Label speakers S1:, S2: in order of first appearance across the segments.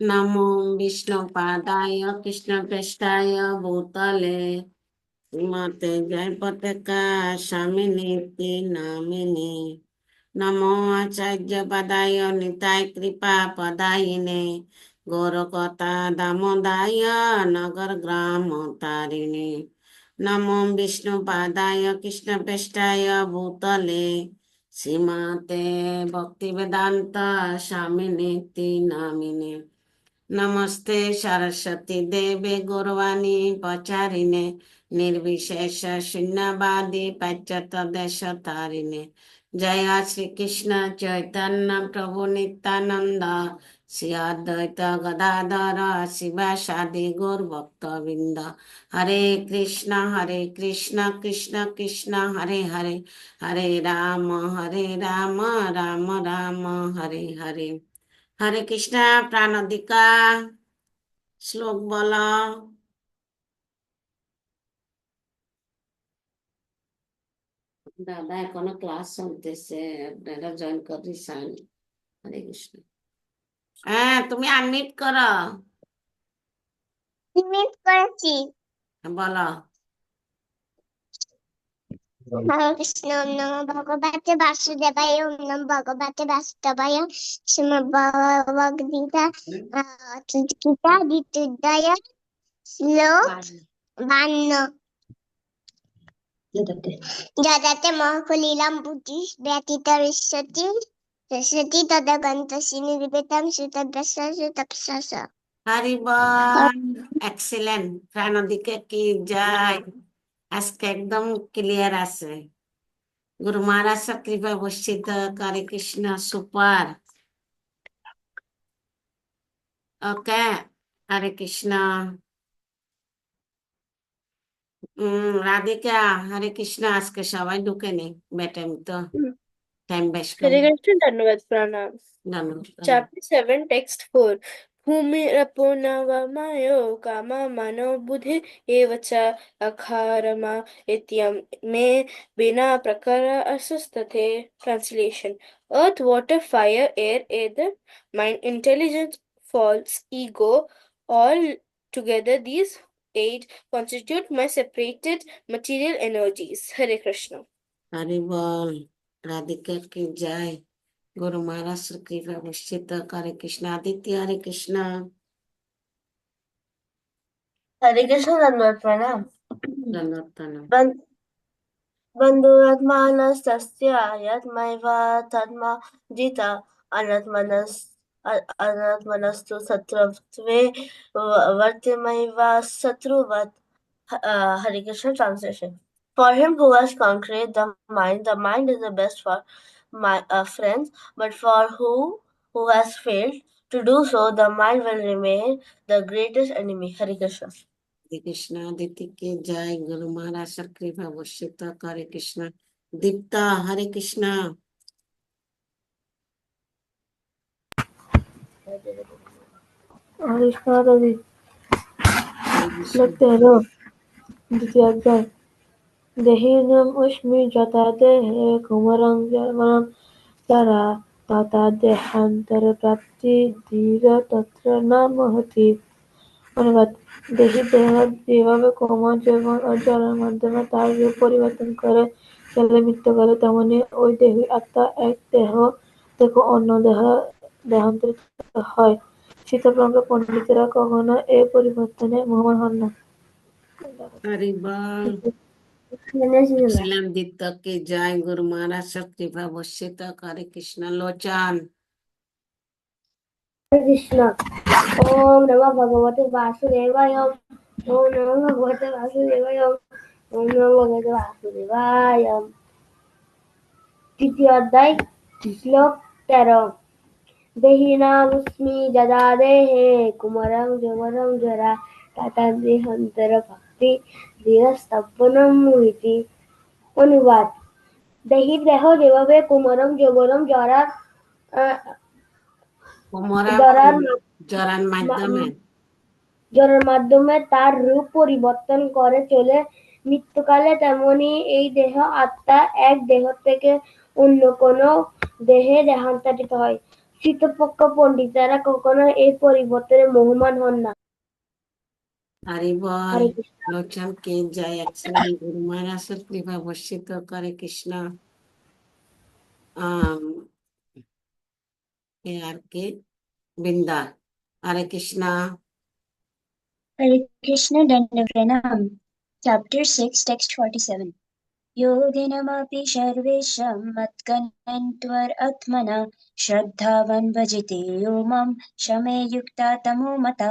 S1: नमो विष्णुपादाय कृष्णप्रेष्ठाय भूतले श्रीमते जयपताकाशामिनीति नामिने नमो आचार्यपदाय निताय कृपापदायिने गौरकथा दामोदाय नगरग्राम तारिणे नमो विष्णुपादाय कृष्णप्रेष्ठाय भूतले श्रीमते भक्तिवेदांत स्वामिनीति नामिने नमस्ते सरस्वती देवे गौरवाणी पचारिणे निर्विशेष शून्यवादी पाश्चात्य देश तारिणे जय श्री कृष्ण चैतन्य प्रभु नित्यानंद श्री अद्वैत गदाधर शिवासादि गौर भक्त वृंद हरे कृष्ण कृष्ण कृष्ण हरे हरे हरे राम राम राम हरे हरे हरे कृष्णा प्राणदिका श्लोक बोलो। দাদা এখনো ক্লাস চলতেছে, আপনারা জয়েন করেছেন। হরে কৃষ্ণ। হ্যাঁ, তুমি আনমিউট করো,
S2: মিস করেছি।
S1: বলো।
S2: হরে কৃষ্ণ ওম নমো ভগবতে বাসুদেবায় ওম নমো ভগবতে বাসুদেবায় শ্রীমদ্ ভগবদ গীতা গীতা দ্বিতীয় শ্লোক 52 যদাতে মহকুলীলাম বুদ্ধি ব্যতীতরিষ্যতি রসতি তদগন্তস্য নির্বেদম সুতদ্রশ্য
S1: হরি বল। এক্সিলেন্ট। প্রাণদিকে কি যায়, আজকে একদম ক্লিয়ার আছে। গুরু মহারাজ কৃপা বর্ষিত। হরে কৃষ্ণ। সুপার। ওকে। হরে কৃষ্ণ। রাধিকা। হরে কৃষ্ণ। আজকে সবাই ঢুকে নেই, বেটাইম তো টাইম বেস্ট
S3: Hare
S1: করে।
S3: Krishna Dandavat Pranam.
S1: ধন্যবাদ।
S3: Chapter 7, Text 4. Bhumirapurnavamayo kama mano buddhi evacha akharama ityam me bina prakara asastate. Translation. Earth, water, fire, air, ether, mind, intelligence, false, ego, all together these 8 constitute my separated material energies. Hare Krishna.
S1: Hari बोल। राधिका की जय। गुरु महाराज श्री कृपा निश्चित। हरे कृष्ण। आदित्य। हरे कृष्ण।
S4: हरे कृष्ण धन्यवाद प्रणाम।
S1: धन्यवाद।
S4: बन्धुरात्मानस्तस्य यत्मैवात्मा जिता अनात्मनस्तु शत्रुत्वे वर्तिमैव शत्रुवत्. Hare Krishna translation. For him who has conquered the mind is the best for my friends, but for who has failed to do so, the mind will remain the greatest enemy. Hare Krishna.
S1: हरे कृष्ण। आदित्य की जय। गुरु महाराज श्री कृपा निश्चित। हरे कृष्ण। दीप्ता। हरे कृष्ण।
S5: আবিষ্কারী লিখতে হলো দ্বিতীয় অধ্যায় দেহিনাম উষ্মি যথা দেহে কুমরং জবরং যারা তথা দেহান্তর প্রাপ্তি ধীর তত্র না মহতি। অনুবাদ দেহি দেহ যেভাবে কোমল জীবন ও জলের মাধ্যমে তার রূপ পরিবর্তন করে চলে মৃত্যু করে, তেমনি ওই দেহি আত্মা এক দেহ থেকে অন্য দেহান্তরিত হয়। শীতপ্রাজ্ঞ পণ্ডিতেরা কখনো এ পরিবর্তনে মোহমান হন না।
S1: हरि बोल। दीप्ता की जय। गुरु महाराज श्री कृपा निश्चित। हरे कृष्ण। लोचन।
S2: हरे कृष्ण ओम नमो भगवते वासुदेवाय ओम नमो भगवते वासुदेवाय ओम नमो भगवते वासुदेवाय। তৃতীয় অধ্যায় শ্লোক 13 দেহিনামস্মি যদা দেহে কুমারং যৌবনং জরা তথা দেহান্তর ভক্তি ধীরস্তব্ধনম মুহিতি। অনুবাদ দেহি দেহ যেভাবে কুমারং যৌবনং জরার জড়ের মাধ্যমে তার রূপ পরিবর্তন করে চলে মৃত্যুকালে, তেমনি এই দেহ আত্মা এক দেহ থেকে অন্য কোনো দেহে দেহান্তরিত হয়। শীতপক্ষ পণ্ডিতেরা কখনো এর পরিবর্তনে মোহমান হন না।
S1: হরি বল
S2: হরে কৃষ্ণ।
S1: লোচন की जय एक्सीलेंट गुरु महाराज से कृपा वर्षित करे कृष्णा आर के बिंदा हरे Krishna
S6: Hare Krishna Dandapranam. Chapter 6, Text 47. Yoginamapi Sharvesham Matkanantvar Atmana Shraddhavan Bhajite Yomam Shame Yukta Tamo Mata.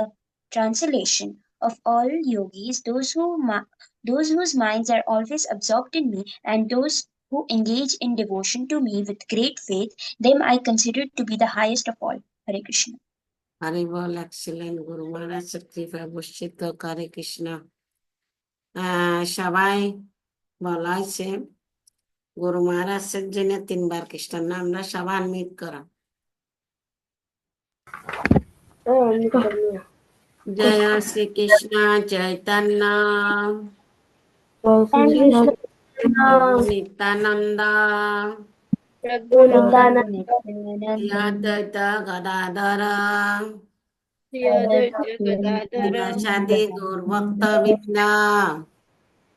S6: Translation. Of all yogis, those whose minds are always absorbed in me, and those who engage in devotion to me with great faith, them I consider to be the highest of all. Hare Krishna.
S1: Hari बोल excellent Guru Maharaj से कृपा वर्षित करे कृष्णा সবাই বলা হয়েছে গুরু মহারাজের জন্য 3 বার কৃষ্ণের নামটা সবাই মিট করা জয় শ্রী কৃষ্ণ চৈতন্য
S5: জয় শ্রী কৃষ্ণ
S1: নিত্যানন্দ
S3: Prabhu
S1: অদ্বৈত গদাধর
S3: Sriyadvaita Gadadhara
S1: সাদি গৌর ভক্ত বৃন্দ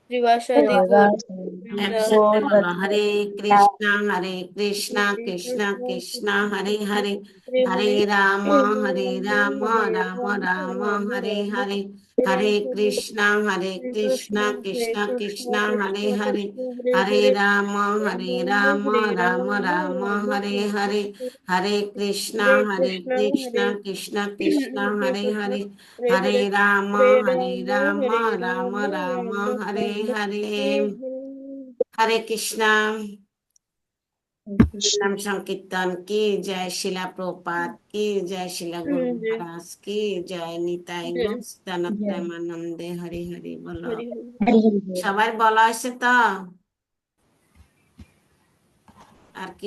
S3: Srivasadi
S1: একসাথে
S3: Gaurvakta
S1: বলো হরে কৃষ্ণ কৃষ্ণ কৃষ্ণ হরে হরে হরে রাম রাম রাম হরে হরে হরে কৃষ্ণ কৃষ্ণ কৃষ্ণ হরে হরে হরে রাম রাম রাম হরে হরে হরে কৃষ্ণ কৃষ্ণ কৃষ্ণ হরে হরে হরে রাম রাম রাম হরে হরে हरे कृष्णा नाम संकीर्तन की जय शिला प्रभुपाद की जय शिला गुरु महाराज की जय निताई गौर सदानंद प्रेमानंदे हरि हरि बोलो সবাই বলা হয়েছে তো আর কি